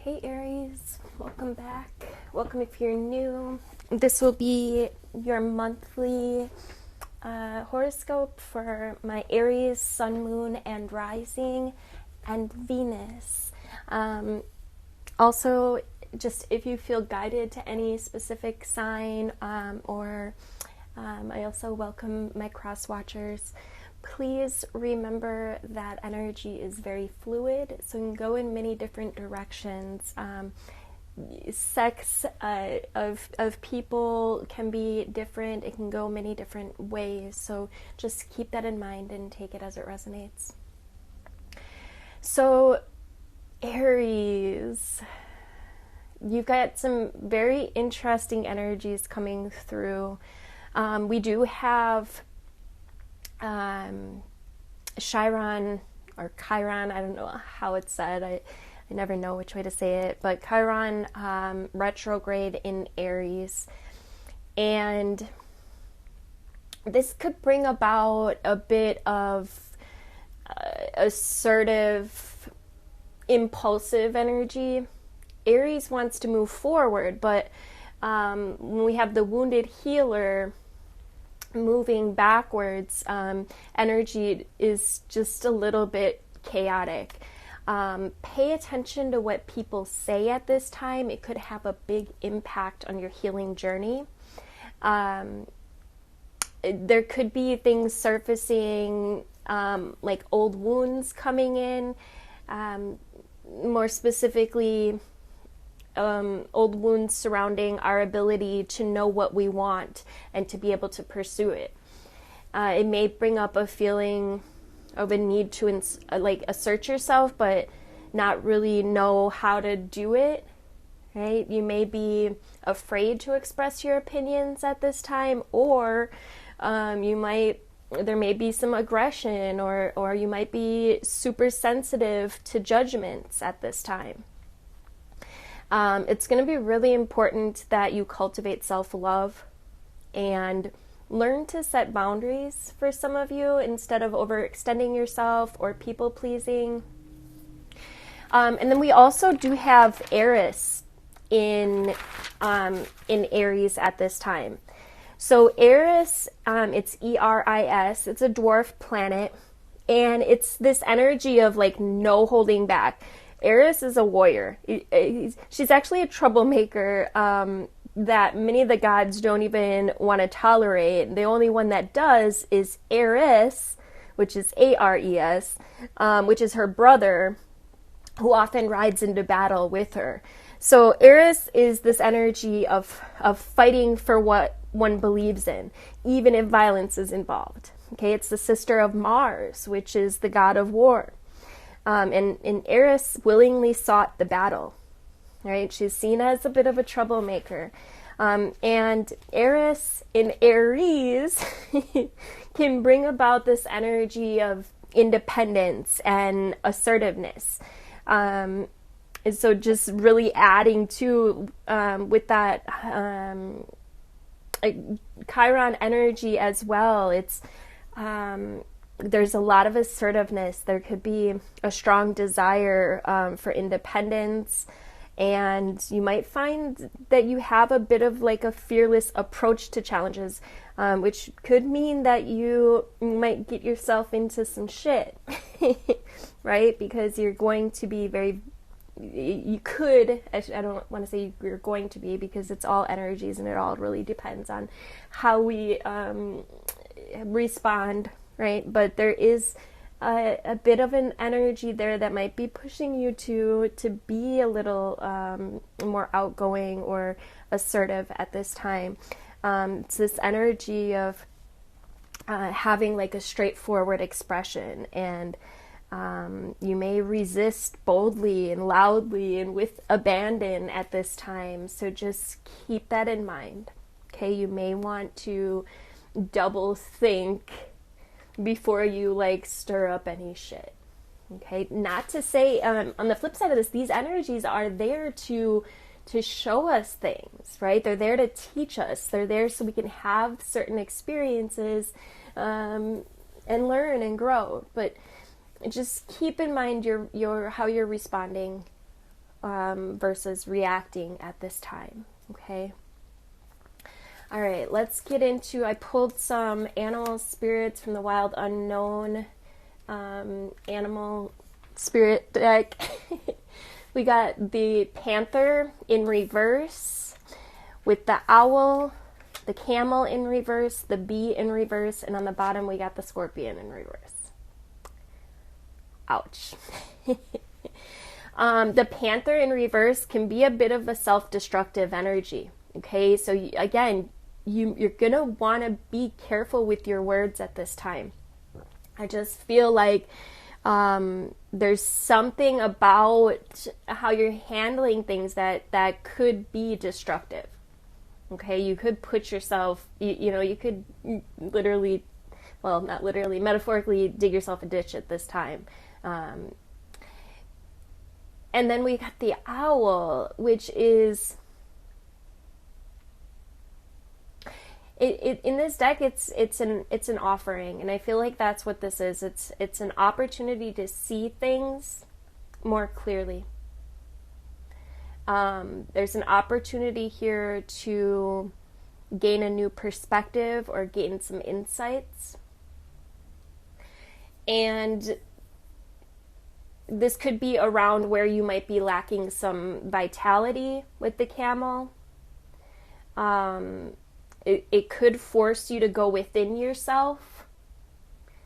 Hey Aries, welcome back. Welcome if you're new. This will be your monthly horoscope for my Aries, Sun, Moon, and Rising, and Venus. Also, just if you feel guided to any specific sign, I also welcome my cross watchers. Please remember that energy is very fluid, so it can go in many different directions. Sex of people can be different. It can go many different ways, so just keep that in mind and take it as it resonates. So, Aries, you've got some very interesting energies coming through. We do have Chiron or Chiron, I don't know how it's said, I never know which way to say it, but Chiron retrograde in Aries, and this could bring about a bit of assertive, impulsive energy. Aries wants to move forward, but when we have the wounded healer moving backwards, energy is just a little bit chaotic. Pay attention to what people say at this time. It could have a big impact on your healing journey. There could be things surfacing, like old wounds coming in, more specifically old wounds surrounding our ability to know what we want and to be able to pursue it. It may bring up a feeling of a need to assert yourself, but not really know how to do it, right? You may be afraid to express your opinions at this time, or there may be some aggression, or you might be super sensitive to judgments at this time. It's going to be really important that you cultivate self-love and learn to set boundaries for some of you instead of overextending yourself or people-pleasing. And then we also do have Eris in Aries at this time. So Eris, it's E-R-I-S, it's a dwarf planet, and it's this energy of like no holding back. Eris is a warrior. She's actually a troublemaker that many of the gods don't even want to tolerate. The only one that does is Eris, which is A-R-E-S, which is her brother, who often rides into battle with her. So Eris is this energy of fighting for what one believes in, even if violence is involved. Okay, it's the sister of Mars, which is the god of war. And Eris willingly sought the battle, right? She's seen as a bit of a troublemaker. And Eris in Aries can bring about this energy of independence and assertiveness. And so just really adding to, with that Chiron energy as well, it's there's a lot of assertiveness. There could be a strong desire for independence, and you might find that you have a bit of like a fearless approach to challenges, which could mean that you might get yourself into some shit, right? Because you're going to be I don't want to say you're going to be, because it's all energies and it all really depends on how we respond, right? But there is a bit of an energy there that might be pushing you to be a little more outgoing or assertive at this time. It's this energy of having like a straightforward expression, and you may resist boldly and loudly and with abandon at this time. So just keep that in mind. Okay, you may want to double think before you like stir up any shit. Okay, not to say on the flip side of this, these energies are there to show us things, right? They're there to teach us. They're there so we can have certain experiences and learn and grow. But just keep in mind your how you're responding versus reacting at this time, okay? All right, let's get into, I pulled some animal spirits from the Wild Unknown animal spirit deck. We got the panther in reverse with the owl, the camel in reverse, the bee in reverse, and on the bottom we got the scorpion in reverse. Ouch. The panther in reverse can be a bit of a self-destructive energy. Okay, so again, you're gonna want to be careful with your words at this time. I just feel like there's something about how you're handling things that could be destructive. Okay, you could put yourself, you could literally, well, not literally, metaphorically dig yourself a ditch at this time. And then we got the owl, which is, in this deck, it's an offering, and I feel like that's what this is. It's an opportunity to see things more clearly. There's an opportunity here to gain a new perspective or gain some insights, and this could be around where you might be lacking some vitality with the camel. It could force you to go within yourself,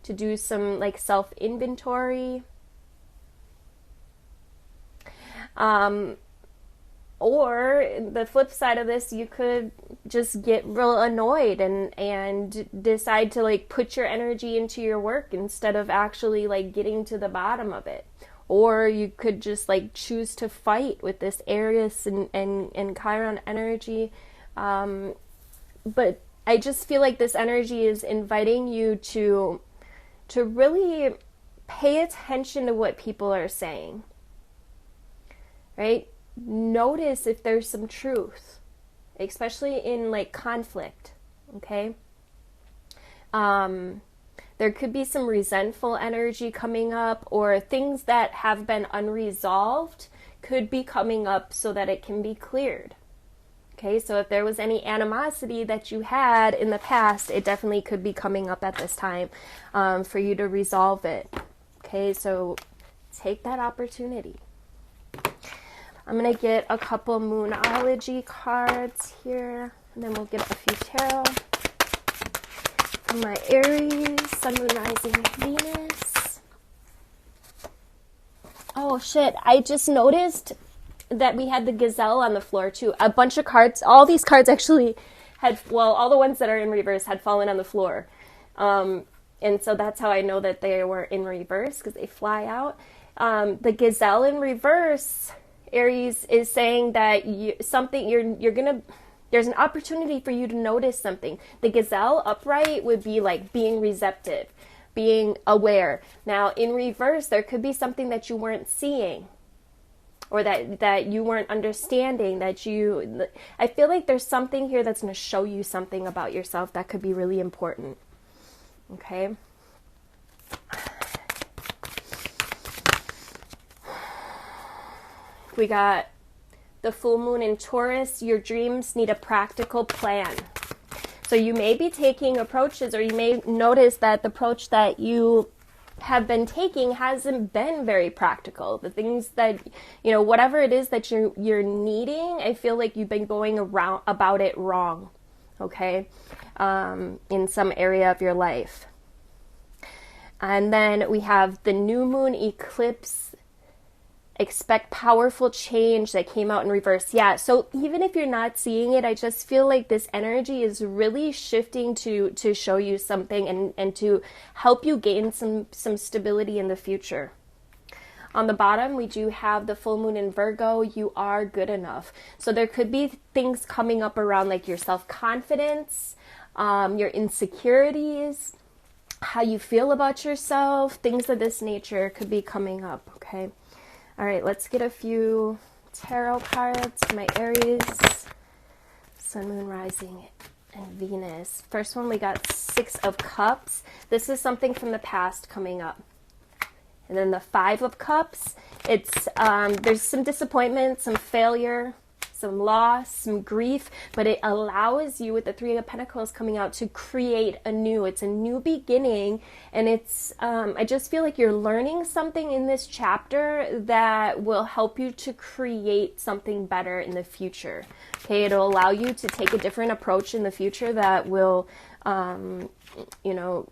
to do some like self-inventory. Or the flip side of this, you could just get real annoyed and decide to like put your energy into your work instead of actually like getting to the bottom of it. Or you could just like choose to fight with this Aries and Chiron energy. But I just feel like this energy is inviting you to really pay attention to what people are saying, right? Notice if there's some truth, especially in like conflict, okay? There could be some resentful energy coming up, or things that have been unresolved could be coming up so that it can be cleared. Okay, so if there was any animosity that you had in the past, it definitely could be coming up at this time for you to resolve it. Okay, so take that opportunity. I'm going to get a couple Moonology cards here, and then we'll get a few tarot for my Aries, Sun, Moon, Rising, Venus. Oh shit, I just noticed that we had the gazelle on the floor too. A bunch of cards, all these cards actually had, well, all the ones that are in reverse had fallen on the floor. And so that's how I know that they were in reverse, because they fly out. The gazelle in reverse, Aries, is saying that there's an opportunity for you to notice something. The gazelle upright would be like being receptive, being aware. Now in reverse, there could be something that you weren't seeing, or that you weren't understanding, I feel like there's something here that's going to show you something about yourself that could be really important. Okay? We got the full moon in Taurus. Your dreams need a practical plan. So you may be taking approaches, or you may notice that the approach that you have been taking hasn't been very practical. The things that, whatever it is that you're needing, I feel like you've been going around about it wrong, okay, in some area of your life. And then we have the new moon eclipse. Expect powerful change that came out in reverse. Yeah, so even if you're not seeing it, I just feel like this energy is really shifting to show you something and to help you gain some stability in the future. On the bottom, we do have the full moon in Virgo. You are good enough. So there could be things coming up around like your self-confidence, your insecurities, how you feel about yourself, things of this nature could be coming up, okay? All right, let's get a few tarot cards. My Aries, Sun, Moon, Rising, and Venus. First one, we got 6 of Cups. This is something from the past coming up. And then the Five of Cups, it's there's some disappointment, some failure, some loss, some grief, but it allows you, with the Three of Pentacles coming out, to create anew. It's a new beginning, and it's I just feel like you're learning something in this chapter that will help you to create something better in the future. Okay, it'll allow you to take a different approach in the future that will you know,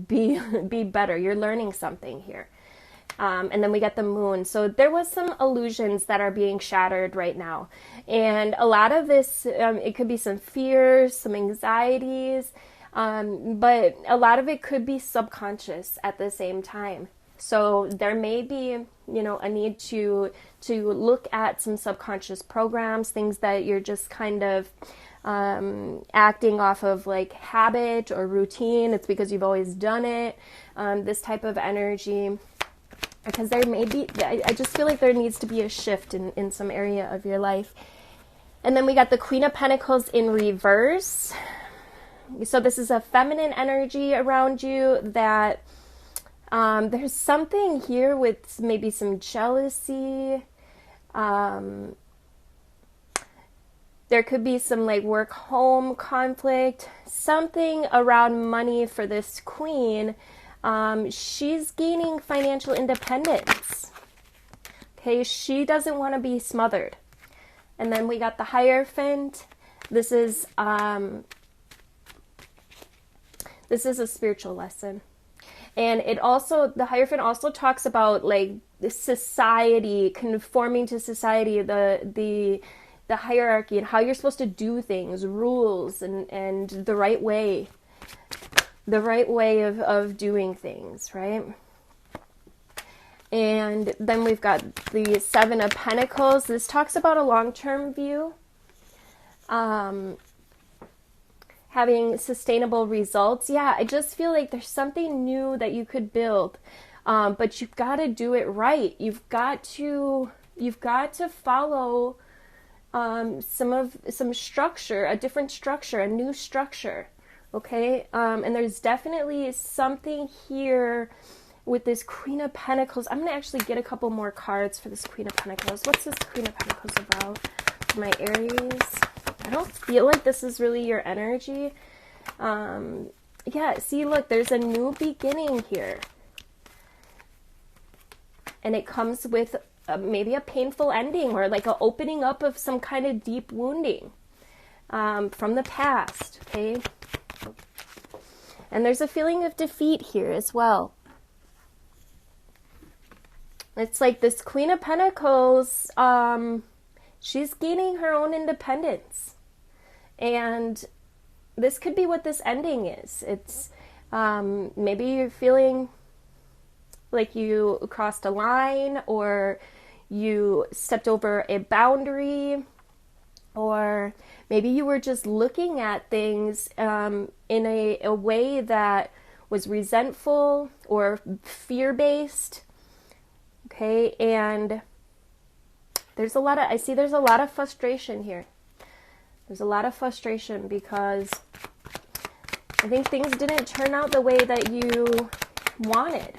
be better. You're learning something here. And then we got the Moon. So there was some illusions that are being shattered right now. And a lot of this, it could be some fears, some anxieties, but a lot of it could be subconscious at the same time. So there may be, you know, a need to look at some subconscious programs, things that you're just kind of acting off of, like habit or routine. It's because you've always done it. This type of energy. Because there may be, I just feel like there needs to be a shift in some area of your life. And then we got the Queen of Pentacles in reverse. So this is a feminine energy around you that there's something here with maybe some jealousy. There could be some like work-home conflict. Something around money for this queen. She's gaining financial independence. Okay, she doesn't want to be smothered. And then we got the Hierophant. This is a spiritual lesson. And it also, the Hierophant also talks about like the society, conforming to society, the hierarchy and how you're supposed to do things, rules, and the right way. The right way of doing things, right? And then we've got the Seven of Pentacles. This talks about a long-term view, having sustainable results. Yeah, I just feel like there's something new that you could build, but you've got to do it right. You've got to follow some structure, a different structure, a new structure. Okay, and there's definitely something here with this Queen of Pentacles. I'm going to actually get a couple more cards for this Queen of Pentacles. What's this Queen of Pentacles about for my Aries? I don't feel like this is really your energy. Yeah, see, look, there's a new beginning here. And it comes with maybe a painful ending or like an opening up of some kind of deep wounding from the past, okay? And there's a feeling of defeat here as well. It's like this Queen of Pentacles, she's gaining her own independence. And this could be what this ending is. It's maybe you're feeling like you crossed a line, or you stepped over a boundary, or maybe you were just looking at things in a way that was resentful or fear-based. Okay, and there's a lot of frustration here. There's a lot of frustration because I think things didn't turn out the way that you wanted.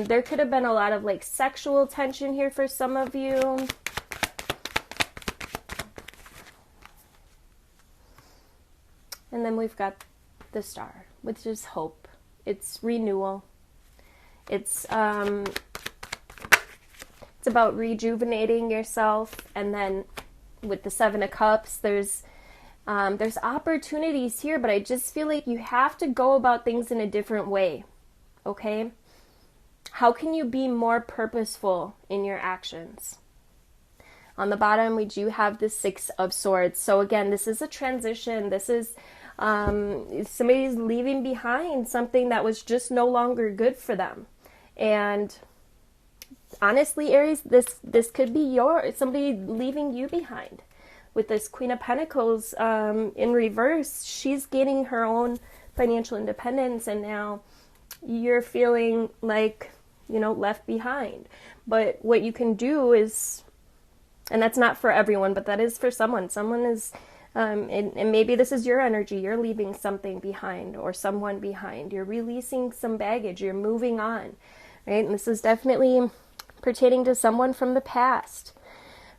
There could have been a lot of like sexual tension here for some of you. And then we've got the Star, which is hope. It's renewal. It's about rejuvenating yourself. And then with the Seven of Cups, there's opportunities here, but I just feel like you have to go about things in a different way. Okay? How can you be more purposeful in your actions? On the bottom, we do have the Six of Swords. So again, this is a transition. This is somebody's leaving behind something that was just no longer good for them. And honestly, Aries, this could be somebody leaving you behind. With this Queen of Pentacles in reverse, she's gaining her own financial independence, and now you're feeling like, you know, left behind. But what you can do is, and that's not for everyone, but that is for someone. Someone is, and maybe this is your energy. You're leaving something behind or someone behind. You're releasing some baggage. You're moving on. right? And this is definitely pertaining to someone from the past,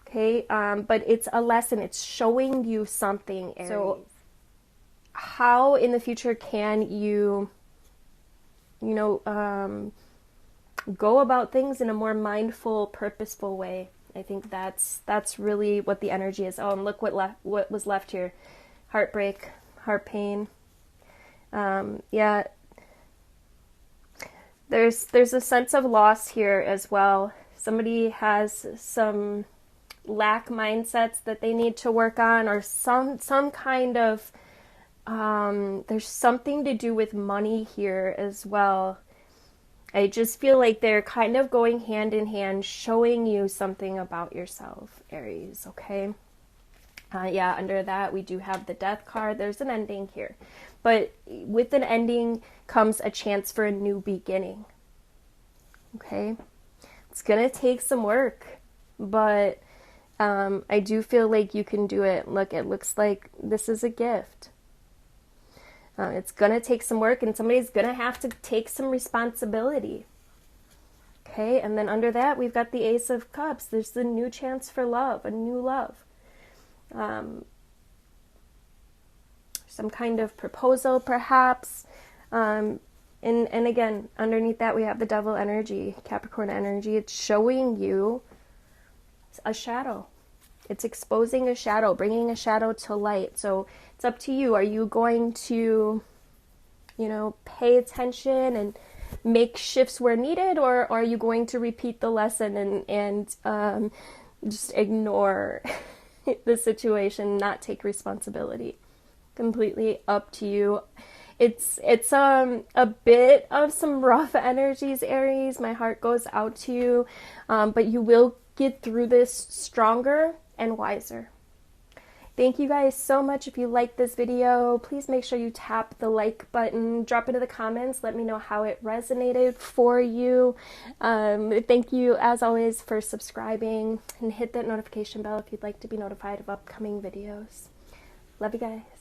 okay? But it's a lesson. It's showing you something, Aries. So how in the future can you, go about things in a more mindful, purposeful way? I think that's really what the energy is. Oh, and look what was left here. Heartbreak, heart pain. Yeah. There's a sense of loss here as well. Somebody has some lack mindsets that they need to work on, or some kind of there's something to do with money here as well. I just feel like they're kind of going hand in hand, showing you something about yourself, Aries, okay? Yeah, under that, we do have the Death card. There's an ending here. But with an ending comes a chance for a new beginning, okay? It's going to take some work, but I do feel like you can do it. Look, it looks like this is a gift. It's going to take some work, and somebody's going to have to take some responsibility. Okay, and then under that, we've got the Ace of Cups. There's the new chance for love, a new love. Some kind of proposal, perhaps. And again, underneath that, we have the Devil energy, Capricorn energy. It's showing you a shadow. It's exposing a shadow, bringing a shadow to light. So it's up to you. Are you going to, pay attention and make shifts where needed, or are you going to repeat the lesson and just ignore the situation, not take responsibility? Completely up to you. It's a bit of some rough energies, Aries. My heart goes out to you, but you will get through this stronger and wiser. Thank you guys so much. If you liked this video, please make sure you tap the like button, drop into the comments, let me know how it resonated for you. Thank you, as always, for subscribing, and hit that notification bell if you'd like to be notified of upcoming videos. Love you guys.